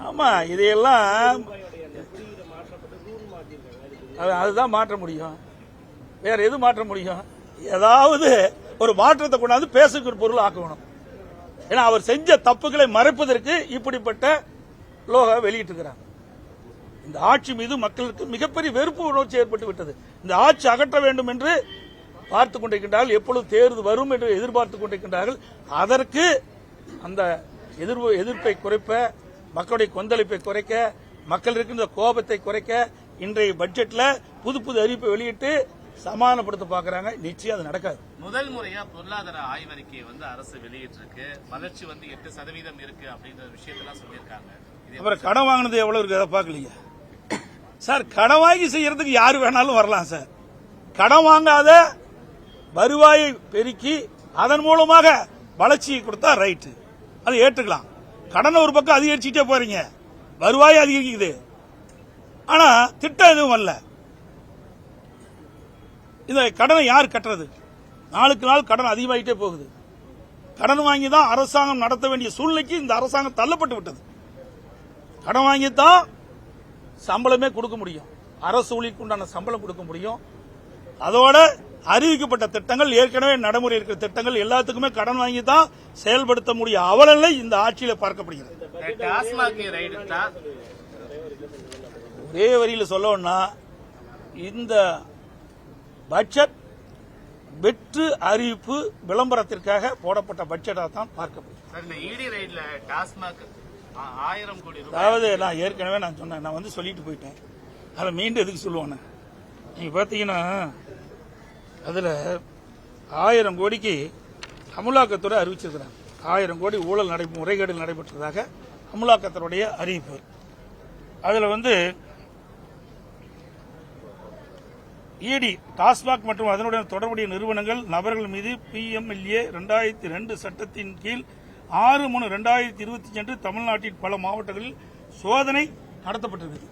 ஆமா, இதையெல்லாம் அதுதான் மாற்ற முடியும். வேற எது மாற்ற முடியும்? ஏதாவது ஒரு மாற்றத்தை கொண்டாந்து பேசுகிற பொருள் ஆக்கணும். ஏன்னா அவர் செஞ்ச தப்புகளை மறைப்பதற்கு இப்படிப்பட்ட லோகோ வெளியிட்டிருக்கிறாங்க. இந்த ஆட்சி மீது மக்களுக்கு மிகப்பெரிய வெறுப்பு உணர்ச்சி ஏற்பட்டு விட்டது. இந்த ஆட்சி அகற்ற வேண்டும் என்று பார்த்துக் கொண்டிருக்கின்றார்கள். எப்பொழுது தேர்தல் வரும் என்று எதிர்பார்த்துக் கொண்டிருக்கின்றார்கள். அதற்கு அந்த எதிர்ப்பை குறைப்ப, மக்களுடைய கொந்தளிப்பை குறைக்க, மக்கள் இருக்கின்ற கோபத்தை குறைக்க இன்றைய பட்ஜெட்ல புது புது அறிவிப்பை வெளியிட்டு சமாதானப்படுத்த பாக்குறாங்க. நிச்சயம் அது நடக்காது. முதல் முறையா பொருளாதார ஆய்வறிக்கையை அரசு வெளியிட்டிருக்கு. வளர்ச்சி 8% இருக்கு அப்படின்ற விஷயத்தெல்லாம் சொல்லியிருக்காங்க. அப்புறம் கடன் வாங்கினது எவ்வளவு இருக்கு அதை பாக்கலையா சார்? கடன் வாங்கி செய்யறதுக்கு யாரு வேணாலும் வரலாம் சார். கடன் வாங்காத வருவாயை பெருக்கி அதன் மூலமாக வளர்ச்சியை கொடுத்தா ரைட்டு, அதை ஏற்றுக்கலாம். கடனை ஒரு பக்கம் அதிகரிச்சுட்டே போறீங்க, வருவாய் அதிகரிக்குது, ஆனா திட்டம் எதுவும் வரல. இந்த கடனை யார் கட்டுறது? நாளுக்கு நாள் கடன் அதிகமாகிட்டே போகுது. கடன் வாங்கி தான் அரசாங்கம் நடத்த வேண்டிய சூழ்நிலைக்கு இந்த அரசாங்கம் தள்ளப்பட்டு விட்டது. கடன் வாங்கித்தான் சம்பளமே கொடுக்க முடியும், அரசு ஊழியருக்கு உண்டான சம்பளம் கொடுக்க முடியும். அதோட அறிவிக்கப்பட்ட திட்டங்கள், ஏற்கனவே நடைமுறை இருக்கிற திட்டங்கள் எல்லாத்துக்குமே கடன் வாங்கி தான் செயல்படுத்த முடியும். அவலநிலை இந்த ஆட்சியில் பார்க்கப்படுகிறது. ஒரே வரியில் சொல்லணும்னா, இந்த பட்ஜெட் வெற்று அறிவிப்பு விளம்பரத்திற்காக போடப்பட்ட பட்ஜெட்டாக தான் பார்க்கப்படும். அதாவது நான் ஏற்கனவே சொன்னேன், நான் சொல்லிட்டு போயிட்டேன், அதை மீண்டும் எதுக்கு சொல்லுவானே. நீங்க பாத்தீங்கன்னா அதுல 1000 கோடிக்கு அமலாக்கத்துறை அறிவிச்சிருக்கிறாங்க. 1000 கோடி ஊழல் முறைகேடுகள் நடைபெற்றதாக அமலாக்கத்துறையுடைய அறிவிப்பு. அதுல இடி, டாஸ்மாக் மற்றும் அதனுடன் தொடர்புடைய நிறுவனங்கள், நபர்கள் மீது PMLA 2002 சட்டத்தின் கீழ் 6/3/2025 அன்று தமிழ்நாட்டின் பல மாவட்டங்களில் சோதனை நடத்தப்பட்டிருக்கிறது.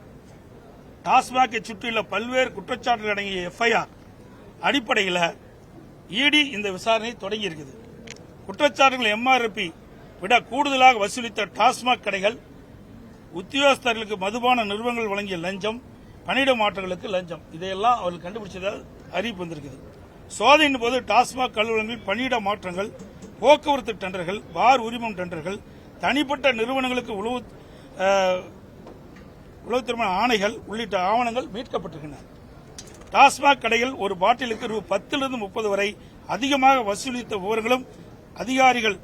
டாஸ்மாகை சுற்றியுள்ள பல்வேறு குற்றச்சாட்டுகள் அடங்கிய FIR அடிப்படையில் இடி இந்த விசாரணை தொடங்கியிருக்கிறது. குற்றச்சாட்டுகள் MRP விட கூடுதலாக வசூலித்த டாஸ்மாக் கடைகள், உத்தியோகஸ்தர்களுக்கு மதுபான நிறுவனங்கள் வழங்கிய லஞ்சம், பணியிட மாற்றங்களுக்கு லஞ்சம், இதையெல்லாம் அவர்கள் கண்டுபிடிச்சதால் அறிவிப்பு வந்திருக்கிறது. சோதனையின் போது டாஸ்மாக் அலுவலகங்களில் பணியிட மாற்றங்கள், போக்குவரத்து டெண்டர்கள், பார் உரிமம் டெண்டர்கள், தனிப்பட்ட நிறுவனங்களுக்கு உளவுத்திறமை ஆணைகள் உள்ளிட்ட ஆவணங்கள் மீட்கப்பட்டிருக்கின்றன. டாஸ்மாக் கடைகள் ஒரு பாட்டிலுக்கு ரூ. 10 to 30 வரை அதிகமாக வசூலித்த விவரங்களும் அதிகாரிகள்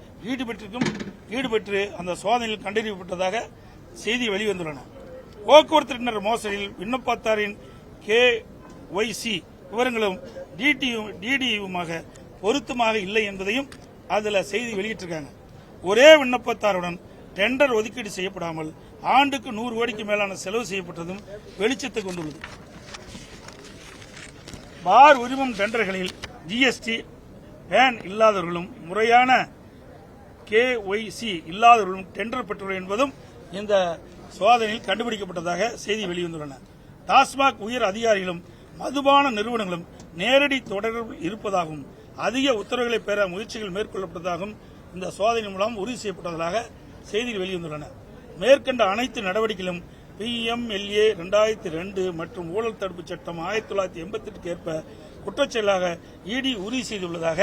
ஈடுபட்டு அந்த சோதனையில் கண்டறியப்பட்டதாக செய்தி வெளிவந்துள்ளன. போக்குவரத்து டெண்டர் மோசடியில் விண்ணப்பத்தாரின் KYC விவரங்களும் DDயுமாக பொருத்தமாக இல்லை என்பதையும் அதுல செய்தி வெளியிட்டிருக்காங்க. ஒரே விண்ணப்பத்தாருடன் டெண்டர் ஒதுக்கீடு செய்யப்படாமல் ஆண்டுக்கு 100 கோடிக்கு மேலான செலவு செய்யப்பட்டதும் வெளிச்சத்தை கொண்டுள்ளது. பார் உரிமம் டெண்டர்களில் GST பேன் இல்லாதவர்களும் முறையான KYC இல்லாதவர்களும் டெண்டர் பெற்றுள்ளனர் என்பதும் இந்த சோதனையில் கண்டுபிடிக்கப்பட்டதாக செய்தி வெளிவந்துள்ளன. டாஸ்மாக் உயர் அதிகாரிகளும் மதுபான நிறுவனங்களும் நேரடி தொடர்பில் இருப்பதாகவும் அதிக உத்தரவுகளை பெற முயற்சிகள் மேற்கொள்ளப்பட்டதாகவும் இந்த சோதனை மூலம் உறுதி செய்யப்பட்டதாக செய்திகள் வெளிவந்துள்ளன. மேற்கண்ட அனைத்து நடவடிக்கைகளும் PMLA 2002 மற்றும் ஊழல் தடுப்பு சட்டம் 1988 ஏற்ப குற்றச்செயலாக இடி உறுதி செய்துள்ளதாக